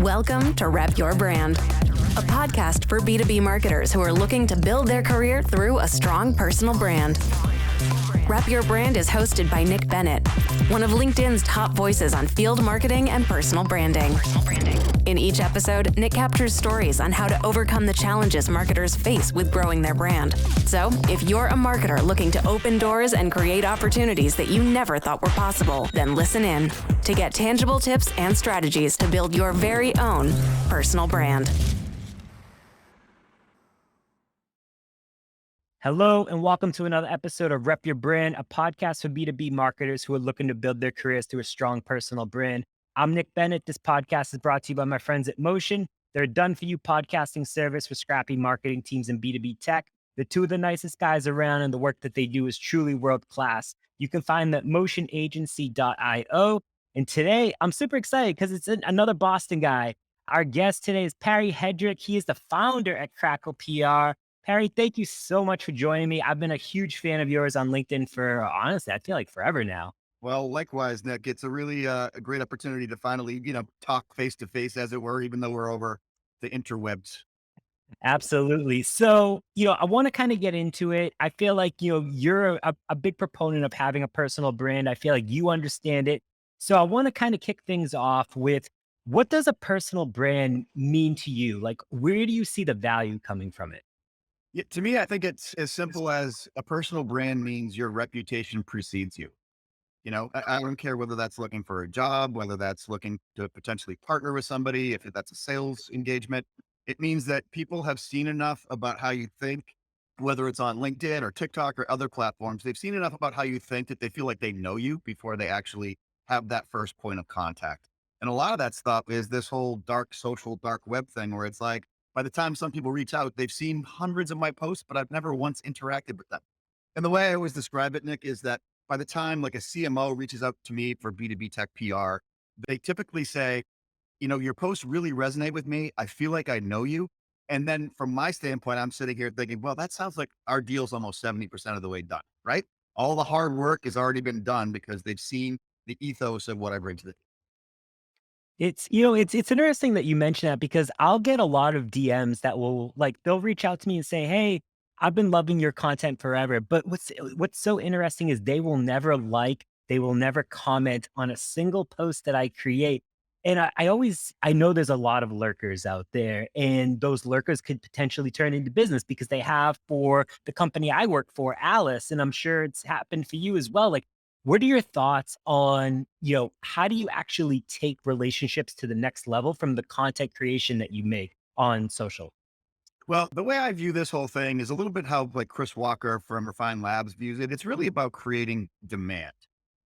Welcome to Rep Your Brand, a podcast for B2B marketers who are looking to build their career through a strong personal brand. Rep Your Brand is hosted by Nick Bennett, one of LinkedIn's top voices on field marketing and personal branding. In each episode, Nick captures stories on how to overcome the challenges marketers face with growing their brand. So, if you're a marketer looking to open doors and create opportunities that you never thought were possible, then listen in to get tangible tips and strategies to build your very own personal brand. Hello, and welcome to another episode of Rep Your Brand, a podcast for B2B marketers who are looking to build their careers through a strong personal brand. I'm Nick Bennett. This podcast is brought to you by my friends at Motion. They're a done-for-you podcasting service for scrappy marketing teams in B2B tech. They're two of the nicest guys around, and the work that they do is truly world-class. You can find them at motionagency.io. And today, I'm super excited because it's another Boston guy. Our guest today is Parry Headrick. He is the founder at Crackle PR. Parry, thank you so much for joining me. I've been a huge fan of yours on LinkedIn for, honestly, I feel like forever now. Well, likewise, Nick. It's a really a great opportunity to finally, talk face to face, as it were, even though we're over the interwebs. Absolutely. So, I want to kind of get into it. I feel like, you're a big proponent of having a personal brand. I feel like you understand it. So I want to kind of kick things off with, what does a personal brand mean to you? Like, where do you see the value coming from it? Yeah, to me, I think it's as simple as a personal brand means your reputation precedes you. I don't care whether that's looking for a job, whether that's looking to potentially partner with somebody, if that's a sales engagement. It means that people have seen enough about how you think, whether it's on LinkedIn or TikTok or other platforms. They've seen enough about how you think that they feel like they know you before they actually have that first point of contact. And a lot of that stuff is this whole dark social, dark web thing where it's like, by the time some people reach out, they've seen hundreds of my posts, but I've never once interacted with them. And the way I always describe it, Nick, is that by the time like a CMO reaches out to me for B2B tech PR, they typically say, your posts really resonate with me. I feel like I know you. And then from my standpoint, I'm sitting here thinking, well, that sounds like our deal's almost 70% of the way done, right? All the hard work has already been done because they've seen the ethos of what I bring to the. It's interesting that you mention that because I'll get a lot of DMs that will they'll reach out to me and say, "Hey, I've been loving your content forever." But what's so interesting is they will never comment on a single post that I create. And I know there's a lot of lurkers out there, and those lurkers could potentially turn into business because they have for the company I work for, Alice, and I'm sure it's happened for you as well. Like, what are your thoughts on, how do you actually take relationships to the next level from the content creation that you make on social? Well, the way I view this whole thing is a little bit how like Chris Walker from Refined Labs views it. It's really about creating demand.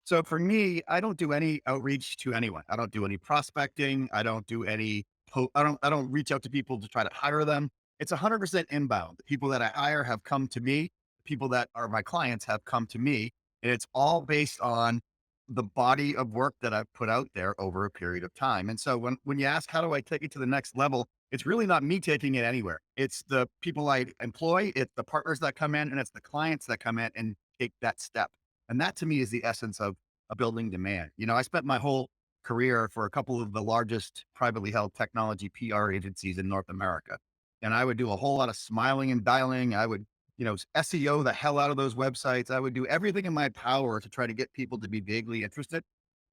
So for me, I don't do any outreach to anyone. I don't do any prospecting. I don't do any, I don't reach out to people to try to hire them. It's 100% inbound. The people that I hire have come to me. The people that are my clients have come to me. And it's all based on the body of work that I've put out there over a period of time. And so when you ask, how do I take it to the next level? It's really not me taking it anywhere. It's the people I employ, it's the partners that come in, and it's the clients that come in and take that step. And that to me is the essence of a building demand. I spent my whole career for a couple of the largest privately held technology PR agencies in North America. And I would do a whole lot of smiling and dialing. I would, SEO the hell out of those websites. I would do everything in my power to try to get people to be vaguely interested.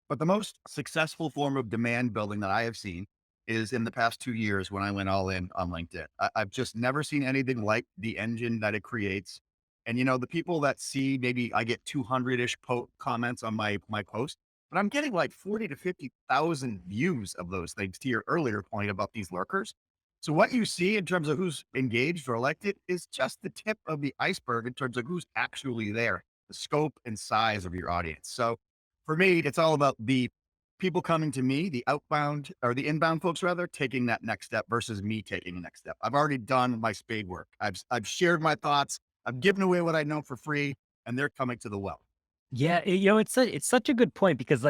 But the most successful form of demand building that I have seen is in the past 2 years when I went all in on LinkedIn. I've just never seen anything like the engine that it creates. And the people that see, maybe I get 200-ish comments on my post, but I'm getting like 40 to 50,000 views of those things, to your earlier point about these lurkers. So what you see in terms of who's engaged or elected is just the tip of the iceberg in terms of who's actually there, the scope and size of your audience. So for me, it's all about the people coming to me, the outbound or the inbound folks rather, taking that next step versus me taking the next step. I've already done my spade work. I've shared my thoughts. I've given away what I know for free, and they're coming to the well. Yeah, it's such a good point because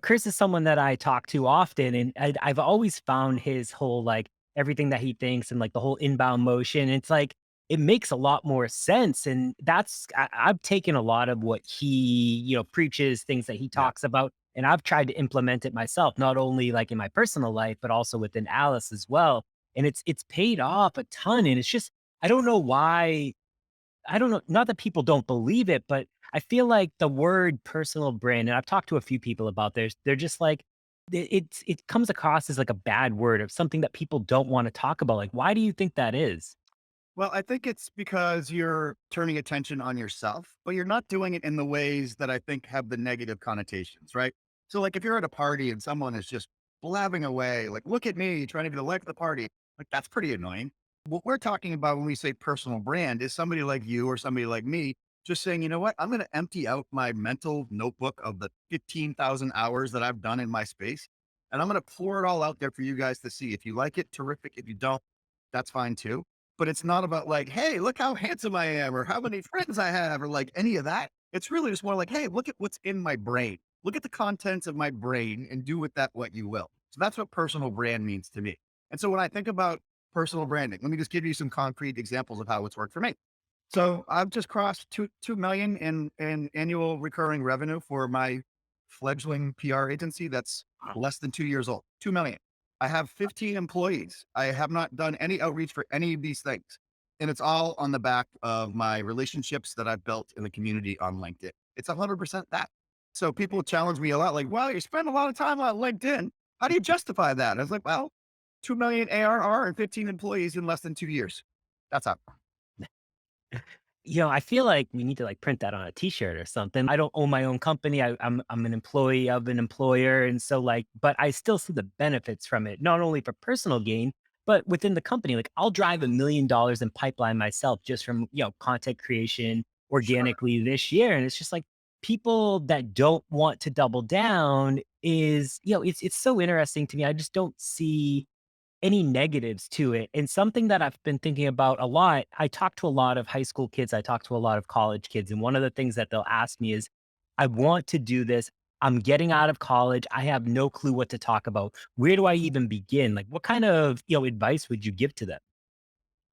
Chris is someone that I talk to often, and I've always found his whole everything that he thinks and the whole inbound motion. It's like it makes a lot more sense, and I've taken a lot of what he preaches, things that he Yeah. talks about, And I've tried to implement it myself, not only like in my personal life, but also within Alice as well. And it's paid off a ton. And it's just, I don't know why. I don't know, not that people don't believe it, but I feel like the word personal brand, and I've talked to a few people about this, they're just like, it comes across as like a bad word of something that people don't want to talk about. Like, why do you think that is? Well, I think it's because you're turning attention on yourself, but you're not doing it in the ways that I think have the negative connotations, right? So, like, if you're at a party and someone is just blabbing away, like, look at me trying to be the life of the party, like, that's pretty annoying. What we're talking about when we say personal brand is somebody like you or somebody like me just saying, you know what, I'm going to empty out my mental notebook of the 15,000 hours that I've done in my space. And I'm going to pour it all out there for you guys to see. If you like it, terrific. If you don't, that's fine too, but it's not about like, "Hey, look how handsome I am," or "How many friends I have," or like any of that. It's really just more like, "Hey, look at what's in my brain. Look at the contents of my brain and do with that what you will." So that's what personal brand means to me. And so when I think about personal branding, let me just give you some concrete examples of how it's worked for me. So I've just crossed 2 million in annual recurring revenue for my fledgling PR agency that's less than 2 years old. 2 million. I have 15 employees. I have not done any outreach for any of these things. And it's all on the back of my relationships that I've built in the community on LinkedIn. It's 100% that. So people challenge me a lot, like, well, you spend a lot of time on LinkedIn. How do you justify that? I was like, well, 2 million ARR and 15 employees in less than 2 years. That's how. I feel like we need to like print that on a t-shirt or something. I don't own my own company. I'm an employee of an employer. And so like, but I still see the benefits from it, not only for personal gain, but within the company. Like I'll drive $1 million in pipeline myself just from, content creation Sure. organically this year. And it's just like people that don't want to double down is, it's so interesting to me. I just don't see any negatives to it. And something that I've been thinking about a lot, I talk to a lot of high school kids, I talk to a lot of college kids, and one of the things that they'll ask me is, I want to do this. I'm getting out of college. I have no clue what to talk about. Where do I even begin? Like, what kind of, advice would you give to them?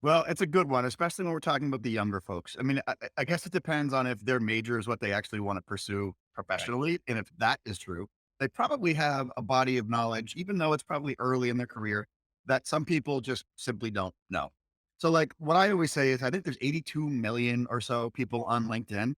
Well, it's a good one, especially when we're talking about the younger folks. I mean, I guess it depends on if their major is what they actually want to pursue Right. professionally. And if that is true, they probably have a body of knowledge, even though it's probably early in their career, that some people just simply don't know. So, like, what I always say is, I think there's 82 million or so people on LinkedIn.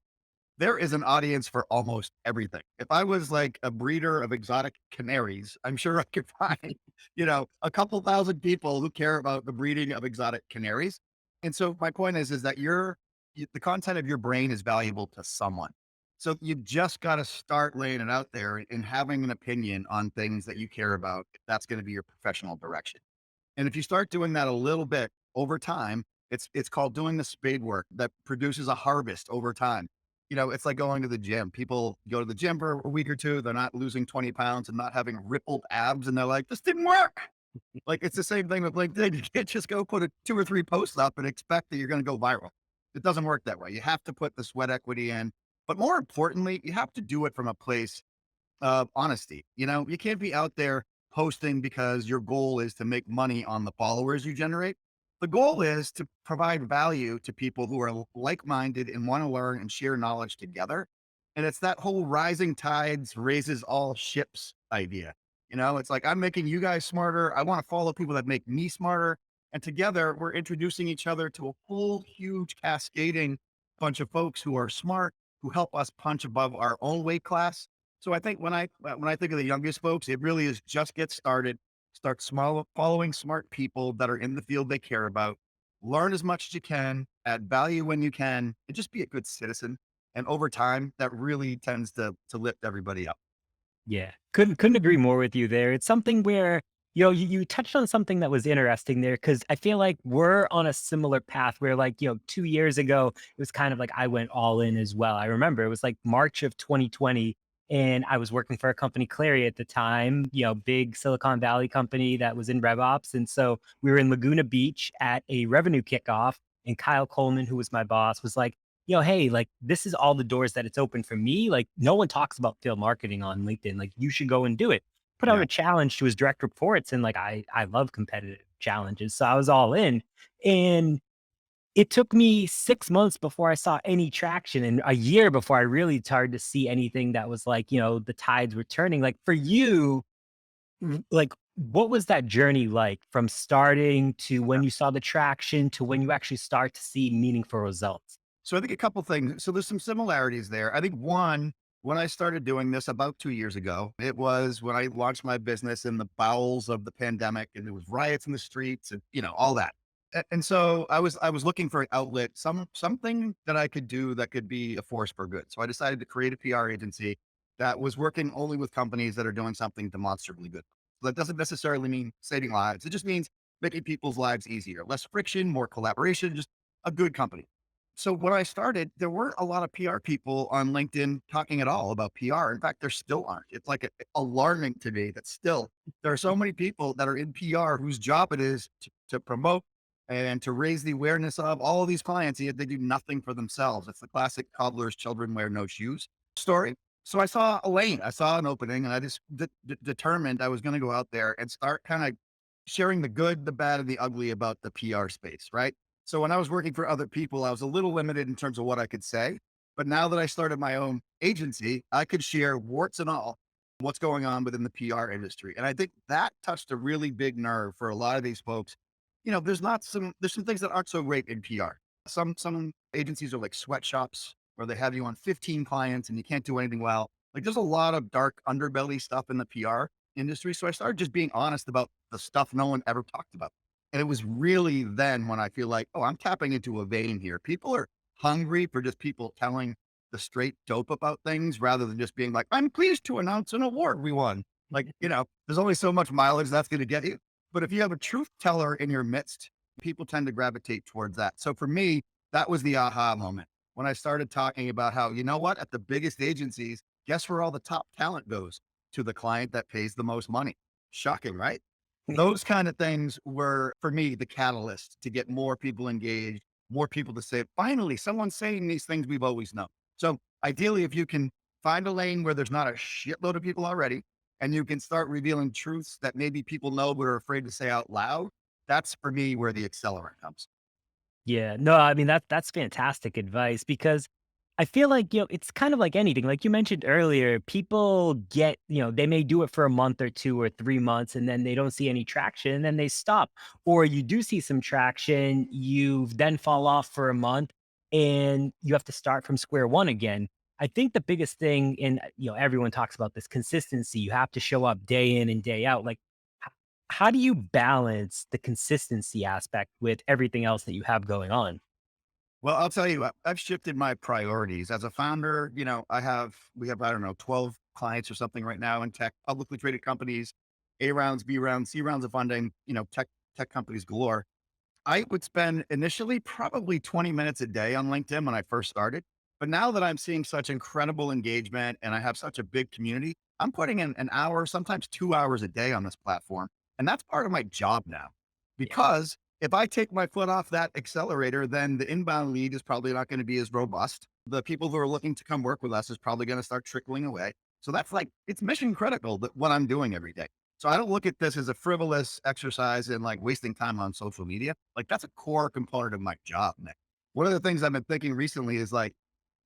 There is an audience for almost everything. If I was like a breeder of exotic canaries, I'm sure I could find, a couple thousand people who care about the breeding of exotic canaries. And so my point is that the content of your brain is valuable to someone. So you've just got to start laying it out there and having an opinion on things that you care about. If that's going to be your professional direction. And if you start doing that a little bit over time, it's called doing the spade work that produces a harvest over time. It's like going to the gym. People go to the gym for a week or two, they're not losing 20 pounds and not having rippled abs, and they're like, this didn't work. Like it's the same thing with LinkedIn. You can't just go put 2 or 3 posts up and expect that you're going to go viral. It doesn't work that way. You have to put the sweat equity in. But more importantly, you have to do it from a place honesty. You can't be out there posting because your goal is to make money on the followers you generate. The goal is to provide value to people who are like minded and want to learn and share knowledge together. And it's that whole rising tides raises all ships idea. It's like I'm making you guys smarter. I want to follow people that make me smarter. And together we're introducing each other to a whole huge cascading bunch of folks who are smart, who help us punch above our own weight class. So I think when I think of the youngest folks, it really is just get started, start small, following smart people that are in the field they care about, learn as much as you can, add value when you can, and just be a good citizen. And over time, that really tends to lift everybody up. Yeah. Couldn't agree more with you there. It's something where, you touched on something that was interesting there because I feel like we're on a similar path where like, 2 years ago, it was kind of like I went all in as well. I remember it was like March of 2020 and I was working for a company, Clary at the time, big Silicon Valley company that was in RevOps. And so we were in Laguna Beach at a revenue kickoff and Kyle Coleman, who was my boss, was like, hey, like this is all the doors that it's open for me. Like no one talks about field marketing on LinkedIn. Like you should go and do it. Put out Yeah. a challenge to his direct reports. And like I love competitive challenges. So I was all in. And it took me 6 months before I saw any traction and a year before I really started to see anything that was like, the tides were turning. Like for you, like what was that journey like from starting to when you saw the traction to when you actually start to see meaningful results? So I think a couple things. So there's some similarities there. I think one, when I started doing this about 2 years ago, it was when I launched my business in the bowels of the pandemic, and there was riots in the streets, and all that. And so I was looking for an outlet, something that I could do that could be a force for good. So I decided to create a PR agency that was working only with companies that are doing something demonstrably good. So that doesn't necessarily mean saving lives. It just means making people's lives easier, less friction, more collaboration, just a good company. So when I started, there weren't a lot of PR people on LinkedIn talking at all about PR. In fact, there still aren't. It's like alarming to me that still there are so many people that are in PR whose job it is to promote and to raise the awareness of all of these clients, yet they do nothing for themselves. It's the classic cobbler's children wear no shoes story. So I saw a lane, I saw an opening, and I just determined I was going to go out there and start kind of sharing the good, the bad, and the ugly about the PR space, right? So when I was working for other people, I was a little limited in terms of what I could say. But now that I started my own agency, I could share warts and all what's going on within the PR industry. And I think that touched a really big nerve for a lot of these folks. There's some things that aren't so great in PR. Some agencies are like sweatshops where they have you on 15 clients and you can't do anything well. Like there's a lot of dark underbelly stuff in the PR industry. So I started just being honest about the stuff no one ever talked about. And it was really then when I feel like, oh, I'm tapping into a vein here. People are hungry for just people telling the straight dope about things rather than just being like, I'm pleased to announce an award we won. Like, there's only so much mileage that's going to get you. But if you have a truth teller in your midst, people tend to gravitate towards that. So for me, that was the aha moment when I started talking about how, you know what, at the biggest agencies, guess where all the top talent goes? To the client that pays the most money. Shocking, right? Those kind of things were, for me, the catalyst to get more people engaged, more people to say, finally, someone's saying these things we've always known. So ideally, if you can find a lane where there's not a shitload of people already, and you can start revealing truths that maybe people know but are afraid to say out loud, that's for me where the accelerant comes. Yeah, no, I mean that's fantastic advice because I feel like, it's kind of like anything. Like you mentioned earlier, people get, they may do it for a month or 2 or 3 months and then they don't see any traction and then they stop. Or you do see some traction, you then fall off for a month and you have to start from square one again. I think the biggest thing everyone talks about this consistency. You have to show up day in and day out. Like how do you balance the consistency aspect with everything else that you have going on? Well, I'll tell you, I've shifted my priorities as a founder. We have, I don't know, 12 clients or something right now in tech, publicly traded companies, A rounds, B rounds, C rounds of funding, tech companies galore. I would spend initially probably 20 minutes a day on LinkedIn when I first started. But now that I'm seeing such incredible engagement and I have such a big community, I'm putting in an hour, sometimes 2 hours a day on this platform. And that's part of my job now. Because if I take my foot off that accelerator, then the inbound lead is probably not going to be as robust. The people who are looking to come work with us is probably going to start trickling away. So that's like, it's mission critical that what I'm doing every day. So I don't look at this as a frivolous exercise and like wasting time on social media. Like that's a core component of my job, Nick. One of the things I've been thinking recently is like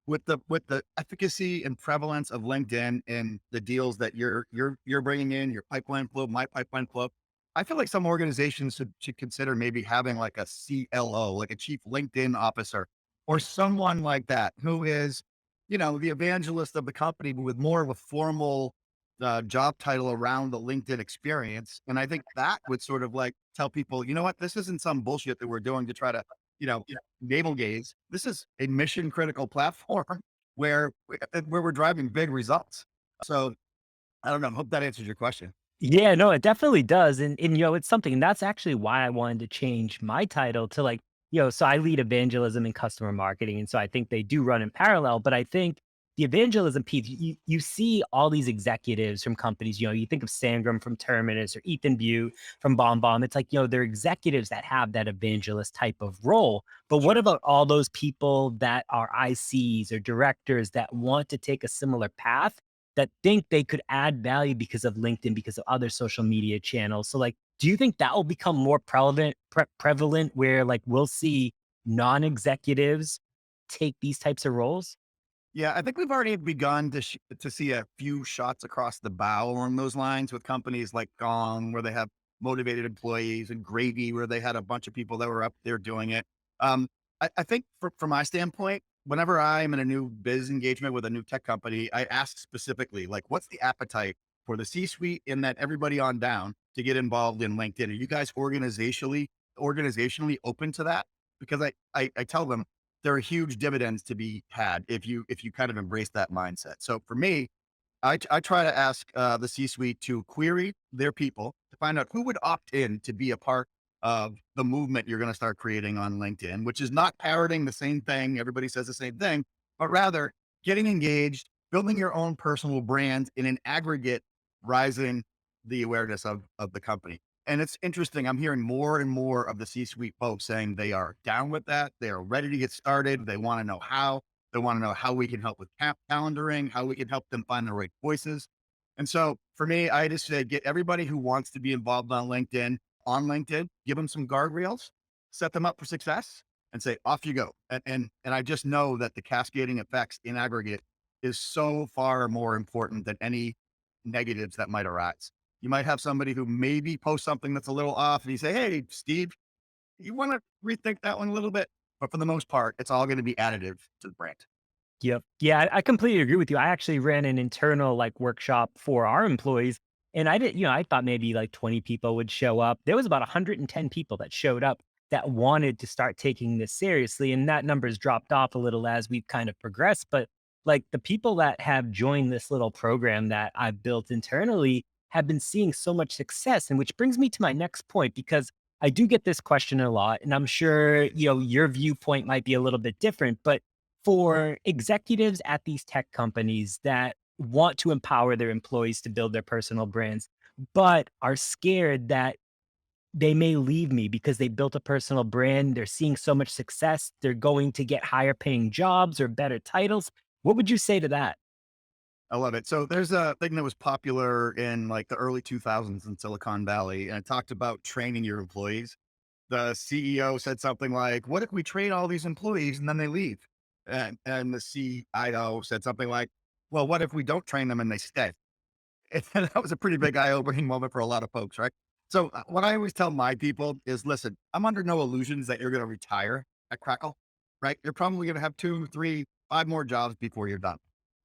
with the efficacy and prevalence of LinkedIn and the deals that you're bringing in, your pipeline flow, my pipeline flow. I feel like some organizations should consider maybe having like a CLO, like a chief LinkedIn officer, or someone like that who is, the evangelist of the company, but with more of a formal job title around the LinkedIn experience. And I think that would sort of like tell people, you know what, this isn't some bullshit that we're doing to try to, you know, navel gaze. This is a mission critical platform where we're driving big results. So I don't know. Hope that answers your question. Yeah, no, it definitely does. And it's something, and that's actually why I wanted to change my title to like, so I lead evangelism and customer marketing. And so I think they do run in parallel, but I think the evangelism piece, you see all these executives from companies, you think of Sangram from Terminus or Ethan Bew from BombBomb. It's like, they're executives that have that evangelist type of role. But what about all those people that are ICs or directors that want to take a similar path? That think they could add value because of LinkedIn, because of other social media channels. So like, do you think that will become more prevalent where like we'll see non-executives take these types of roles? Yeah, I think we've already begun to see a few shots across the bow along those lines with companies like Gong, where they have motivated employees, and Gravy, where they had a bunch of people that were up there doing it. I think from my standpoint, whenever I'm in a new biz engagement with a new tech company, I ask specifically, like, what's the appetite for the C-suite and that everybody on down to get involved in LinkedIn? Are you guys organizationally open to that? Because I tell them there are huge dividends to be had if you kind of embrace that mindset. So for me, I try to ask the C-suite to query their people to find out who would opt in to be a part of the movement you're going to start creating on LinkedIn, which is not parroting the same thing. Everybody says the same thing, but rather getting engaged, building your own personal brand in an aggregate, rising the awareness of the company. And it's interesting. I'm hearing more and more of the C-suite folks saying they are down with that. They are ready to get started. They want to know how. They want to know how we can help with calendaring, how we can help them find the right voices. And so for me, I just say get everybody who wants to be involved on LinkedIn, give them some guardrails, set them up for success, and say, off you go. And I just know that the cascading effects in aggregate is so far more important than any negatives that might arise. You might have somebody who maybe posts something that's a little off and you say, hey, Steve, you want to rethink that one a little bit? But for the most part, it's all going to be additive to the brand. Yep. Yeah, I completely agree with you. I actually ran an internal like workshop for our employees, and I did, I thought maybe like 20 people would show up. There was about 110 people that showed up that wanted to start taking this seriously. And that number's dropped off a little as we've kind of progressed. But like the people that have joined this little program that I've built internally have been seeing so much success. And which brings me to my next point, because I do get this question a lot, and I'm sure, your viewpoint might be a little bit different, but for executives at these tech companies that want to empower their employees to build their personal brands, but are scared that they may leave me because they built a personal brand. They're seeing so much success. They're going to get higher paying jobs or better titles. What would you say to that? I love it. So there's a thing that was popular in like the early 2000s in Silicon Valley, and it talked about training your employees. The CEO said something like, what if we train all these employees and then they leave? And the CIO said something like, well, what if we don't train them and they stay? And that was a pretty big eye-opening moment for a lot of folks, right? So what I always tell my people is, listen, I'm under no illusions that you're going to retire at Crackle, right? You're probably going to have 2, 3, 5 more jobs before you're done.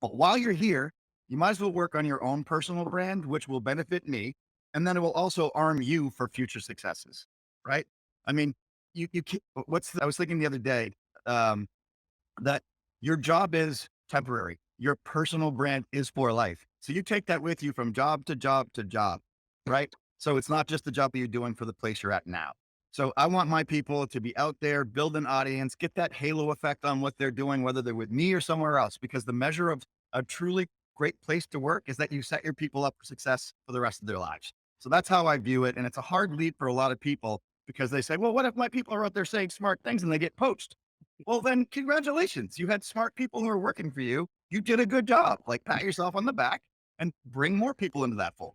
But while you're here, you might as well work on your own personal brand, which will benefit me. And then it will also arm you for future successes, right? I mean, you can't, I was thinking the other day, um, that your job is temporary. Your personal brand is for life. So you take that with you from job to job to job, right? So it's not just the job that you're doing for the place you're at now. So I want my people to be out there, build an audience, get that halo effect on what they're doing, whether they're with me or somewhere else, because the measure of a truly great place to work is that you set your people up for success for the rest of their lives. So that's how I view it. And it's a hard leap for a lot of people because they say, well, what if my people are out there saying smart things and they get poached? Well, then congratulations. You had smart people who are working for you. You did a good job. Like pat yourself on the back and bring more people into that fold.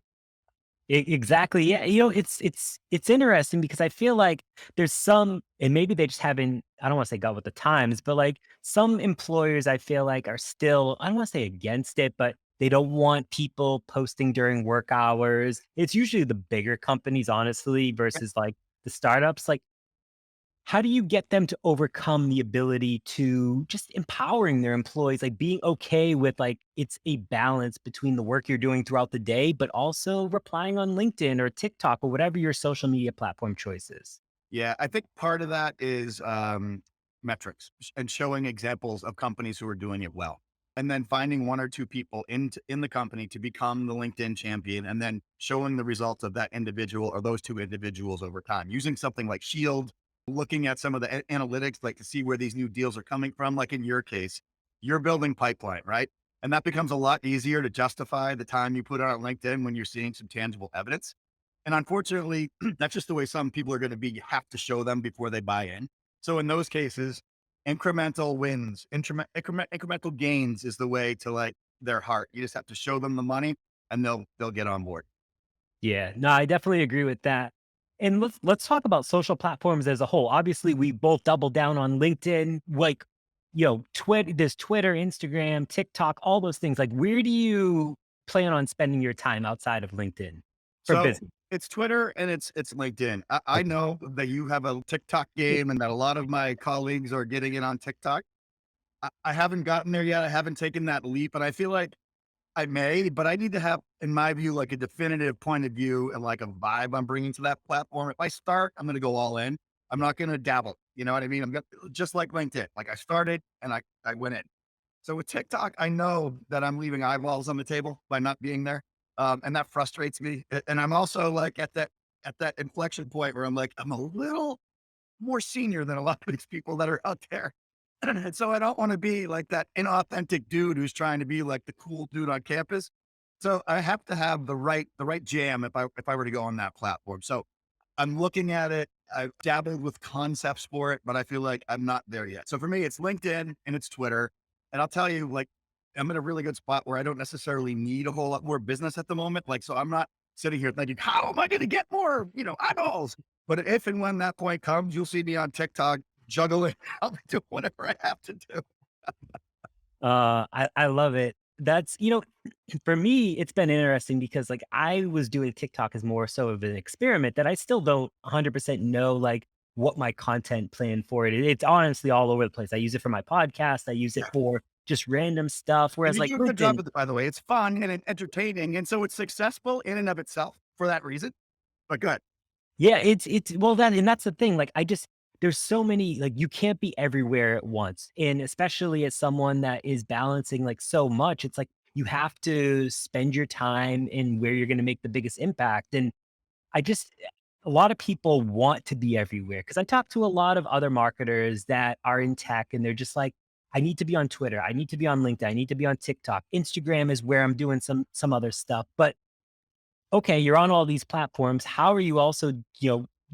Exactly. Yeah. It's interesting because I feel like there's some, and maybe they just haven't, I don't want to say got with the times, but like some employers I feel like are still, I don't want to say against it, but they don't want people posting during work hours. It's usually the bigger companies, honestly, versus like the startups. Like, how do you get them to overcome the ability to just empowering their employees, like being okay with like it's a balance between the work you're doing throughout the day, but also replying on LinkedIn or TikTok or whatever your social media platform choice is? Yeah, I think part of that is metrics and showing examples of companies who are doing it well. And then finding 1 or 2 people in the company to become the LinkedIn champion and then showing the results of that individual or those 2 individuals over time using something like Shield, looking at some of the analytics, like to see where these new deals are coming from. Like in your case, you're building pipeline, right? And that becomes a lot easier to justify the time you put out on LinkedIn when you're seeing some tangible evidence. And unfortunately, that's just the way some people are going to be. You have to show them before they buy in. So in those cases, incremental wins, incremental gains is the way to like their heart. You just have to show them the money and they'll get on board. Yeah, no, I definitely agree with that. And let's talk about social platforms as a whole. Obviously, we both double down on LinkedIn, like, there's Twitter, Instagram, TikTok, all those things. Like, where do you plan on spending your time outside of LinkedIn for So business? it's Twitter and it's LinkedIn. I Okay. know that you have a TikTok game and that a lot of my colleagues are getting in on TikTok. I haven't gotten there yet. I haven't taken that leap, and I feel like I may, but I need to have, in my view, like a definitive point of view and like a vibe I'm bringing to that platform. If I start, I'm going to go all in. I'm not going to dabble. You know what I mean? I'm gonna, just like LinkedIn. Like I started and I went in. So with TikTok, I know that I'm leaving eyeballs on the table by not being there, and that frustrates me. And I'm also like at that inflection point where I'm like I'm a little more senior than a lot of these people that are out there. And so I don't want to be like that inauthentic dude who's trying to be like the cool dude on campus. So I have to have the right jam if I were to go on that platform. So I'm looking at it. I've dabbled with concepts for it, but I feel like I'm not there yet. So for me, it's LinkedIn and it's Twitter. And I'll tell you, like, I'm in a really good spot where I don't necessarily need a whole lot more business at the moment. Like, so I'm not sitting here thinking, how am I going to get more, eyeballs? But if and when that point comes, you'll see me on TikTok juggling. I'll be doing whatever I have to do. I love it. That's, for me, it's been interesting because like I was doing TikTok as more so of an experiment that I still don't 100% know like what my content plan for it is. It's honestly all over the place. I use it for my podcast. I use it Yeah. for just random stuff. And Whereas you like do a good job LinkedIn, with it, by the way. It's fun and entertaining. And so it's successful in and of itself for that reason. But good. yeah, it's well that and that's the thing. Like I just there's so many like you can't be everywhere at once. And especially as someone that is balancing like so much, it's like you have to spend your time in where you're going to make the biggest impact. And I just a lot of people want to be everywhere because I talk to a lot of other marketers that are in tech and they're just like, I need to be on Twitter, I need to be on LinkedIn, I need to be on TikTok. Instagram is where I'm doing some other stuff. But okay, you're on all these platforms. How are you also,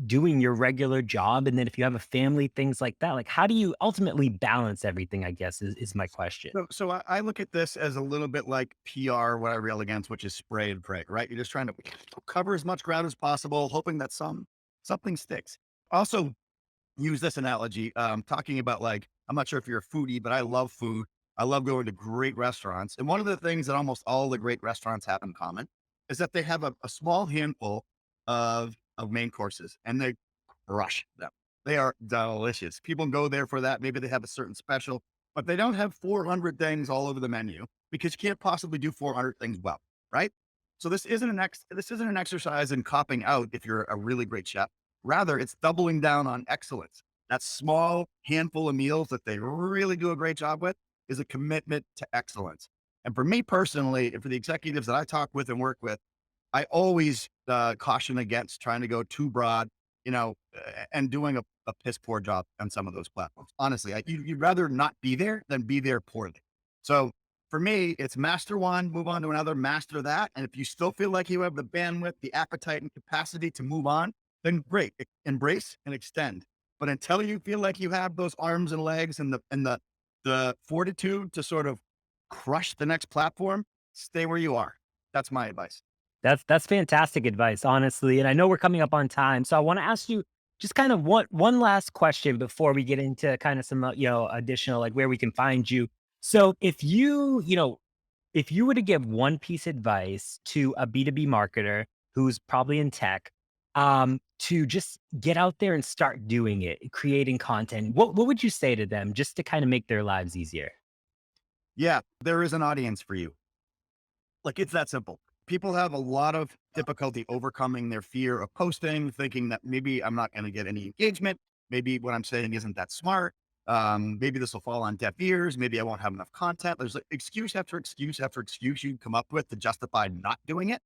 doing your regular job? And then if you have a family, things like that, like how do you ultimately balance everything, I guess is my question. So I look at this as a little bit like PR, what I rail against, which is spray and pray, right? You're just trying to cover as much ground as possible, hoping that something sticks. Also, use this analogy, talking about like, I'm not sure if you're a foodie, but I love food. I love going to great restaurants. And one of the things that almost all the great restaurants have in common is that they have a small handful of main courses and they crush them. They are delicious. People go there for that. Maybe they have a certain special, but they don't have 400 things all over the menu because you can't possibly do 400 things well, right? So this isn't an exercise in copping out if you're a really great chef. Rather, it's doubling down on excellence. That small handful of meals that they really do a great job with is a commitment to excellence. And for me personally, and for the executives that I talk with and work with, I always caution against trying to go too broad, and doing a piss poor job on some of those platforms. Honestly, you'd rather not be there than be there poorly. So for me, it's master one, move on to another, master that. And if you still feel like you have the bandwidth, the appetite, and capacity to move on, then great, embrace and extend. But until you feel like you have those arms and legs and the fortitude to sort of crush the next platform, stay where you are. That's my advice. That's fantastic advice, honestly. And I know we're coming up on time. So I want to ask you just kind of one last question before we get into kind of some, additional like where we can find you. So if you were to give one piece of advice to a B2B marketer who's probably in tech, to just get out there and start doing it, creating content, what would you say to them just to kind of make their lives easier? Yeah, there is an audience for you. Like it's that simple. People have a lot of difficulty overcoming their fear of posting, thinking that maybe I'm not going to get any engagement. Maybe what I'm saying isn't that smart. Maybe this will fall on deaf ears. Maybe I won't have enough content. There's like excuse after excuse after excuse you come up with to justify not doing it.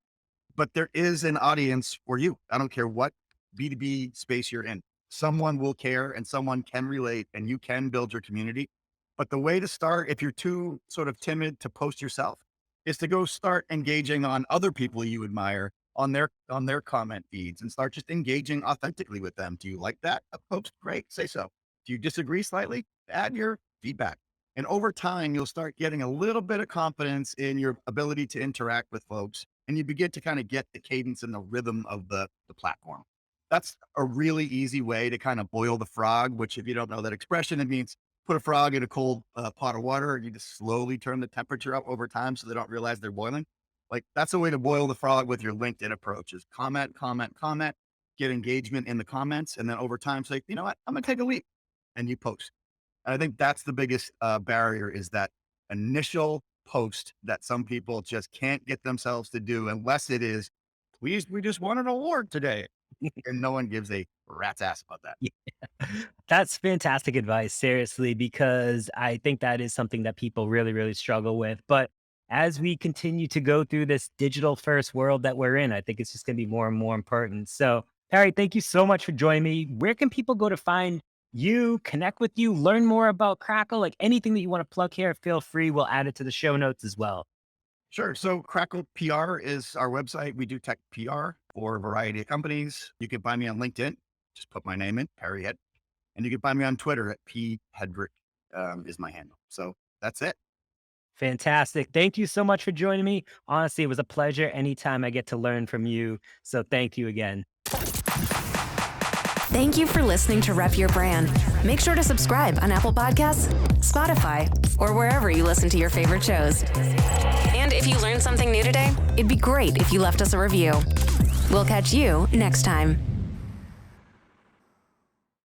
But there is an audience for you. I don't care what B2B space you're in. Someone will care and someone can relate and you can build your community. But the way to start, if you're too sort of timid to post yourself, is to go start engaging on other people you admire on their comment feeds and start just engaging authentically with them. Do you like that? A post? Great. Say so. Do you disagree slightly? Add your feedback. And over time, you'll start getting a little bit of confidence in your ability to interact with folks and you begin to kind of get the cadence and the rhythm of the platform. That's a really easy way to kind of boil the frog, which if you don't know that expression, it means put a frog in a cold pot of water and you just slowly turn the temperature up over time so they don't realize they're boiling. Like that's a way to boil the frog with your LinkedIn approach is comment, comment, comment, get engagement in the comments. And then over time, say, you know what, I'm going to take a leap and you post. And I think that's the biggest barrier is that initial post that some people just can't get themselves to do unless it is, please, we just won an award today. And no one gives a rat's ass about that. That's fantastic advice, seriously, because I think that is something that people really, really struggle with. But as we continue to go through this digital first world that we're in, I think it's just going to be more and more important. So, Parry, thank you so much for joining me. Where can people go to find you, connect with you, learn more about Crackle? Like anything that you want to plug here, feel free. We'll add it to the show notes as well. Sure. So Crackle PR is our website. We do tech PR for a variety of companies. You can find me on LinkedIn. Just put my name in, Parry Head. And you can find me on Twitter at P Headrick is my handle. So that's it. Fantastic. Thank you so much for joining me. Honestly, it was a pleasure anytime I get to learn from you. So thank you again. Thank you for listening to Rep Your Brand. Make sure to subscribe on Apple Podcasts, Spotify, or wherever you listen to your favorite shows. And if you learned something new today, it'd be great if you left us a review. We'll catch you next time.